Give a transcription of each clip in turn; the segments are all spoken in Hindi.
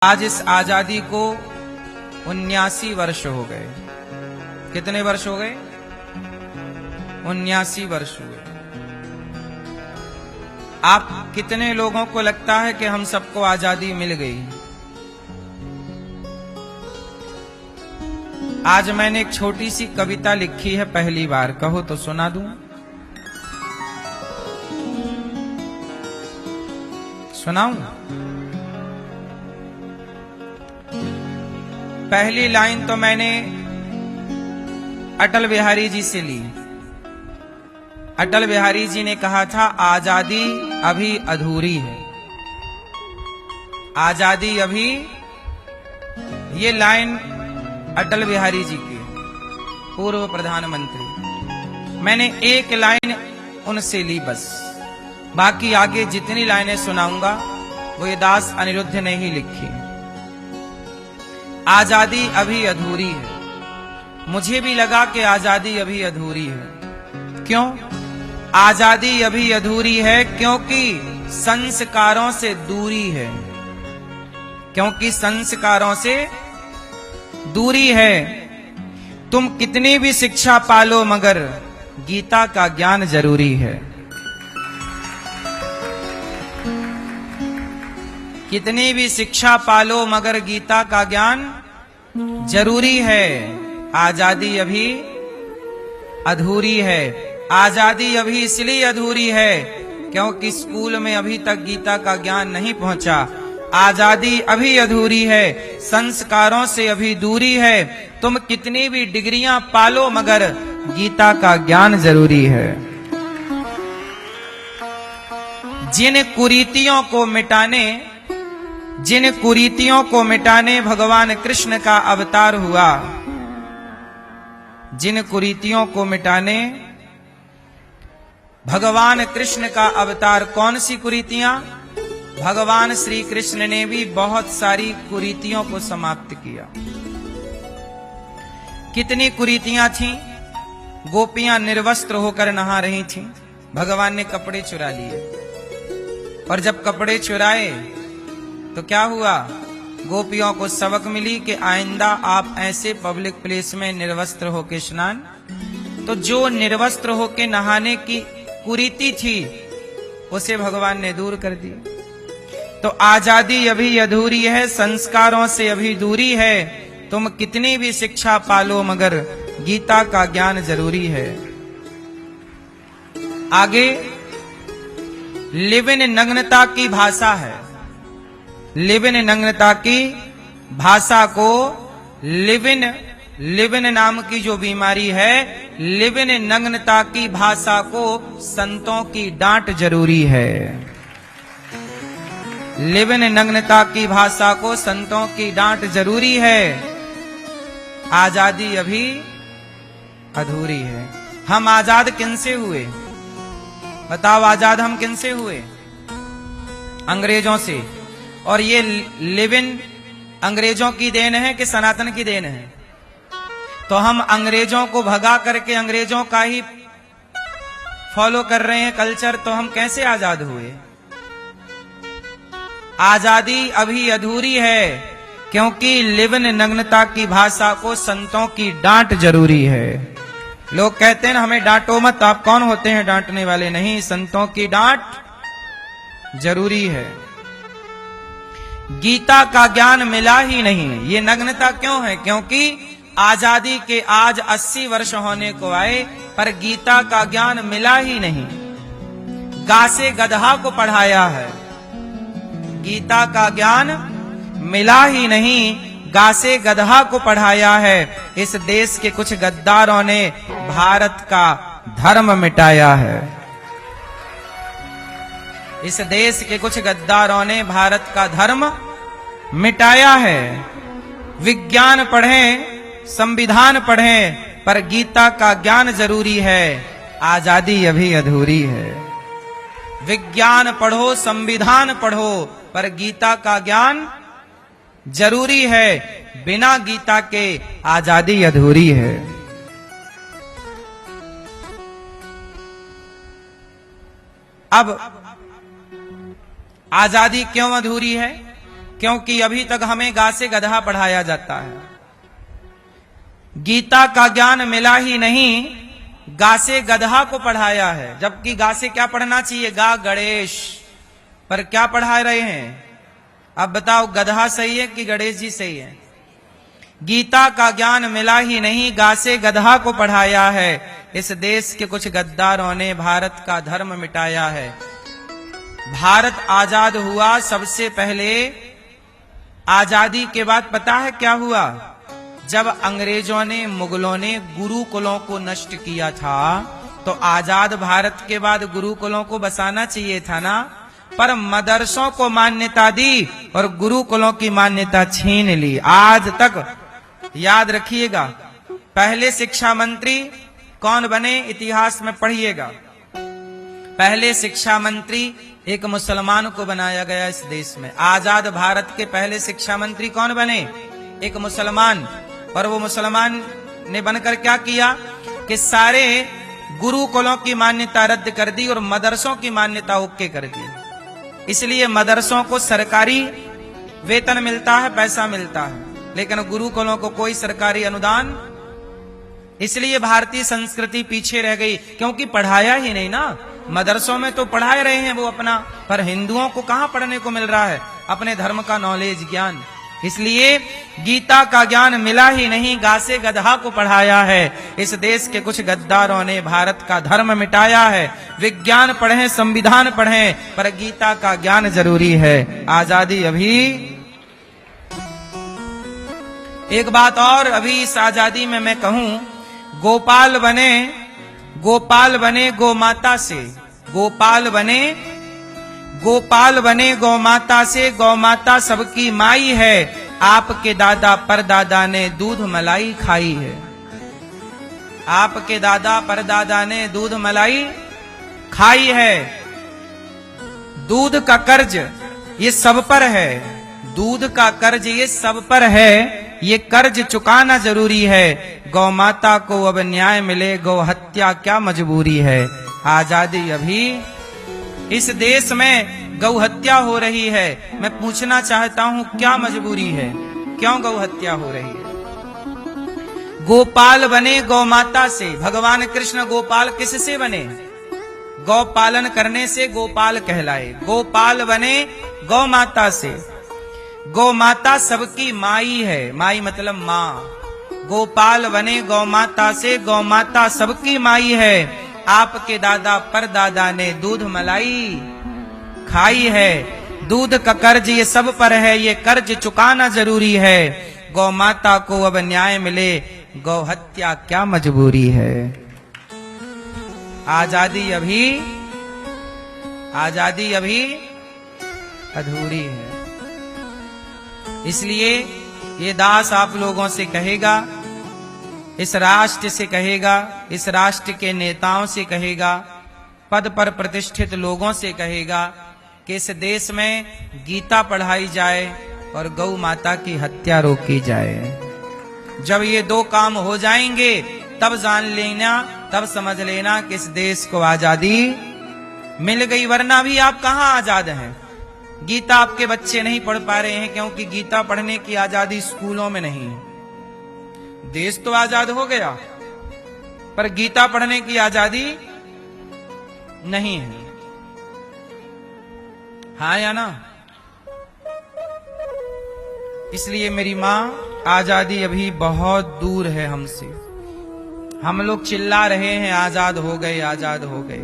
आज इस आजादी को 79 वर्ष हो गए। कितने वर्ष हो गए? 79 वर्ष हुए। आप कितने लोगों को लगता है कि हम सबको आजादी मिल गई? आज मैंने एक छोटी सी कविता लिखी है पहली बार, कहो तो सुना दूं? सुनाऊं? पहली लाइन तो मैंने अटल बिहारी जी से ली। अटल बिहारी जी ने कहा था, आजादी अभी अधूरी है। आजादी अभी, ये लाइन अटल बिहारी जी की, पूर्व प्रधानमंत्री। मैंने एक लाइन उनसे ली बस, बाकी आगे जितनी लाइनें सुनाऊंगा वो ये दास अनिरुद्ध ने ही लिखी। आजादी अभी अधूरी है। मुझे भी लगा कि आजादी अभी अधूरी है। क्यों आजादी अभी अधूरी है? क्योंकि संस्कारों से दूरी है। क्योंकि संस्कारों से दूरी है। तुम कितनी भी शिक्षा पालो मगर गीता का ज्ञान जरूरी है। कितनी भी शिक्षा पालो मगर गीता का ज्ञान जरूरी है। आजादी अभी अधूरी है। आजादी अभी इसलिए अधूरी है क्योंकि स्कूल में अभी तक गीता का ज्ञान नहीं पहुंचा। आजादी अभी अधूरी है, संस्कारों से अभी दूरी है। तुम कितनी भी डिग्रियां पालो मगर गीता का ज्ञान जरूरी है। जिन कुरीतियों को मिटाने भगवान कृष्ण का अवतार हुआ। जिन कुरीतियों को मिटाने भगवान कृष्ण का अवतार। कौन सी कुरीतियां? भगवान श्री कृष्ण ने भी बहुत सारी कुरीतियों को समाप्त किया। कितनी कुरीतियां थीं? गोपियां निर्वस्त्र होकर नहा रही थीं, भगवान ने कपड़े चुरा लिए। और जब कपड़े चुराए तो क्या हुआ? गोपियों को सबक मिली कि आइंदा आप ऐसे पब्लिक प्लेस में निर्वस्त्र होके स्नान। तो जो निर्वस्त्र होके नहाने की कुरीति थी उसे भगवान ने दूर कर दी। तो आजादी अभी अधूरी है, संस्कारों से अभी दूरी है। तुम कितनी भी शिक्षा पालो मगर गीता का ज्ञान जरूरी है। आगे लिव इन नग्नता की भाषा है। लिव इन नग्नता की भाषा को लिव इन नाम की जो बीमारी है, लिव इन नग्नता की भाषा को संतों की डांट जरूरी है। लिव इन नग्नता की भाषा को संतों की डांट जरूरी है। आजादी अभी अधूरी है। हम आजाद किनसे हुए? बताओ, आजाद हम किनसे हुए? अंग्रेजों से। और ये लिव इन अंग्रेजों की देन है कि सनातन की देन है? तो हम अंग्रेजों को भगा करके अंग्रेजों का ही फॉलो कर रहे हैं कल्चर, तो हम कैसे आजाद हुए? आजादी अभी अधूरी है क्योंकि लिव इन नग्नता की भाषा को संतों की डांट जरूरी है। लोग कहते हैं ना, हमें डांटो मत, आप कौन होते हैं डांटने वाले? नहीं, संतों की डांट जरूरी है। गीता का ज्ञान मिला ही नहीं। ये नग्नता क्यों है? क्योंकि आजादी के आज 80 वर्ष होने को आए पर गीता का ज्ञान मिला ही नहीं। गासे गधा को पढ़ाया है, गीता का ज्ञान मिला ही नहीं। गासे गधा को पढ़ाया है। इस देश के कुछ गद्दारों ने भारत का धर्म मिटाया है। इस देश के कुछ गद्दारों ने भारत का धर्म मिटाया है। विज्ञान पढ़ें, संविधान पढ़ें, पर गीता का ज्ञान जरूरी है। आजादी अभी अधूरी है। विज्ञान पढ़ो, संविधान पढ़ो, पर गीता का ज्ञान जरूरी है। बिना गीता के आजादी अधूरी है। अब आजादी क्यों अधूरी है? क्योंकि अभी तक हमें गा से गधा पढ़ाया जाता है। गीता का ज्ञान मिला ही नहीं, गा से गधा को पढ़ाया है। जबकि गा से क्या पढ़ना चाहिए? गा गणेश। पर क्या पढ़ा रहे हैं? अब बताओ, गधा सही है कि गणेश जी सही है? गीता का ज्ञान मिला ही नहीं, गा से गधा को पढ़ाया है। इस देश के कुछ गद्दारों ने भारत का धर्म मिटाया है। भारत आजाद हुआ, सबसे पहले आजादी के बाद पता है क्या हुआ? जब अंग्रेजों ने, मुगलों ने गुरुकुलों को नष्ट किया था, तो आजाद भारत के बाद गुरुकुलों को बसाना चाहिए था ना, पर मदरसों को मान्यता दी और गुरुकुलों की मान्यता छीन ली। आज तक याद रखिएगा, पहले शिक्षा मंत्री कौन बने? इतिहास में पढ़िएगा। पहले शिक्षा मंत्री एक मुसलमान को बनाया गया इस देश में। आजाद भारत के पहले शिक्षा मंत्री कौन बने? एक मुसलमान। और वो मुसलमान ने बनकर क्या किया कि सारे गुरुकुलों की मान्यता रद्द कर दी और मदरसों की मान्यता ओके कर दी। इसलिए मदरसों को सरकारी वेतन मिलता है, पैसा मिलता है, लेकिन गुरुकुलों को कोई सरकारी अनुदान। इसलिए भारतीय संस्कृति पीछे रह गई, क्योंकि पढ़ाया ही नहीं ना। मदरसों में तो पढ़ा रहे हैं वो अपना, पर हिंदुओं को कहां पढ़ने को मिल रहा है अपने धर्म का नॉलेज, ज्ञान। इसलिए गीता का ज्ञान मिला ही नहीं, गा से गधा को पढ़ाया है। इस देश के कुछ गद्दारों ने भारत का धर्म मिटाया है। विज्ञान पढ़ें, संविधान पढ़ें, पर गीता का ज्ञान जरूरी है। आजादी अभी। एक बात और अभी इस आजादी में मैं कहूं, गोपाल बने गौ माता से, गोपाल बने गौ माता से, गौ माता सबकी माई है। आपके दादा परदादा ने दूध मलाई खाई है। आपके दादा परदादा ने दूध मलाई खाई है। दूध का कर्ज ये सब पर है, दूध का कर्ज ये सब पर है, ये कर्ज चुकाना जरूरी है। गौ माता को अब न्याय मिले, गौ हत्या क्या मजबूरी है। आजादी अभी। इस देश में गौ हत्या हो रही है। मैं पूछना चाहता हूं, क्या मजबूरी है? क्यों गौ हत्या हो रही है? गोपाल बने गौ माता से। भगवान कृष्ण गोपाल किससे बने? गौ पालन करने से गोपाल कहलाए। गोपाल बने गौ माता से। गौ माता सबकी माई है, माई मतलब माँ। गोपाल बने गौ माता से, गौ माता सबकी माई है। आपके दादा परदादा ने दूध मलाई खाई है। दूध का कर्ज ये सब पर है, ये कर्ज चुकाना जरूरी है। गौ माता को अब न्याय मिले, गौ हत्या क्या मजबूरी है। आजादी अभी, आजादी अभी अधूरी है। इसलिए ये दास आप लोगों से कहेगा, इस राष्ट्र से कहेगा, इस राष्ट्र के नेताओं से कहेगा, पद पर प्रतिष्ठित लोगों से कहेगा कि इस देश में गीता पढ़ाई जाए और गौ माता की हत्या रोकी जाए। जब ये दो काम हो जाएंगे तब जान लेना, तब समझ लेना कि इस देश को आजादी मिल गई। वरना भी आप कहां आजाद हैं? गीता आपके बच्चे नहीं पढ़ पा रहे हैं क्योंकि गीता पढ़ने की आजादी स्कूलों में नहीं है। देश तो आजाद हो गया, पर गीता पढ़ने की आजादी नहीं है। हाँ या ना? इसलिए मेरी मां, आजादी अभी बहुत दूर है हमसे। हम लोग चिल्ला रहे हैं आजाद हो गए, आजाद हो गए।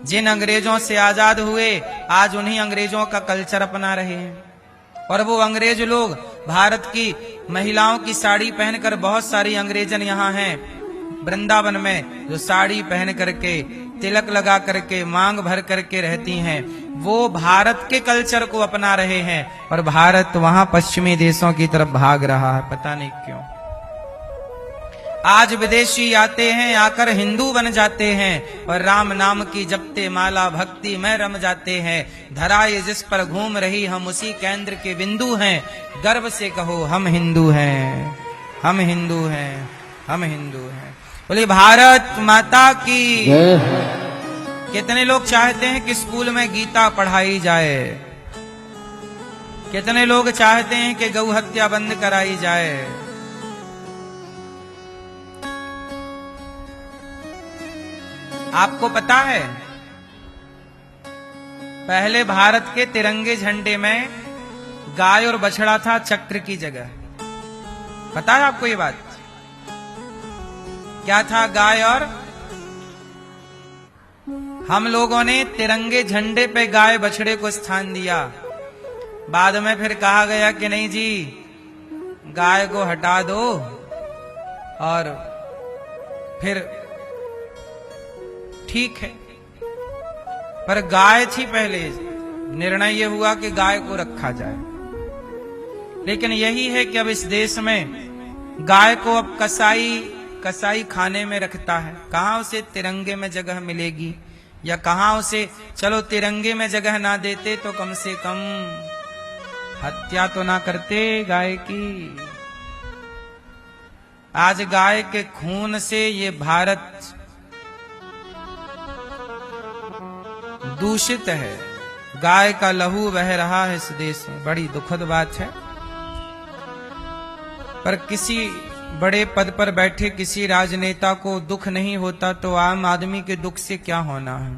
जिन अंग्रेजों से आजाद हुए, आज उन्हीं अंग्रेजों का कल्चर अपना रहे हैं। और वो अंग्रेज लोग भारत की महिलाओं की साड़ी पहनकर, बहुत सारी अंग्रेजन यहाँ हैं वृंदावन में, जो साड़ी पहन करके, तिलक लगा करके, मांग भर करके रहती हैं, वो भारत के कल्चर को अपना रहे हैं। और भारत वहां पश्चिमी देशों की तरफ भाग रहा है, पता नहीं क्यों। आज विदेशी आते हैं, आकर हिंदू बन जाते हैं और राम नाम की जपते माला भक्ति में रम जाते हैं। धरा ये जिस पर घूम रही, हम उसी केंद्र के बिंदु हैं। गर्व से कहो हम हिंदू हैं, हम हिंदू हैं, हम हिंदू हैं। बोले भारत माता की। कितने लोग चाहते हैं कि स्कूल में गीता पढ़ाई जाए? कितने लोग चाहते हैं कि गौ हत्या बंद कराई जाए। आपको पता है पहले भारत के तिरंगे झंडे में गाय और बछड़ा था चक्र की जगह। पता है आपको ये बात? क्या था? गाय और हम लोगों ने तिरंगे झंडे पे गाय बछड़े को स्थान दिया। बाद में फिर कहा गया कि नहीं जी, गाय को हटा दो और फिर ठीक है। पर गाय थी पहले, निर्णय यह हुआ कि गाय को रखा जाए। लेकिन यही है कि अब इस देश में गाय को अब कसाई खाने में रखता है। कहां उसे तिरंगे में जगह मिलेगी, या कहां उसे, चलो तिरंगे में जगह ना देते तो कम से कम हत्या तो ना करते गाय की। आज गाय के खून से ये भारत दूषित है, गाय का लहू बह रहा है इस देश में। बड़ी दुखद बात है। पर किसी बड़े पद पर बैठे किसी राजनेता को दुख नहीं होता तो आम आदमी के दुख से क्या होना है।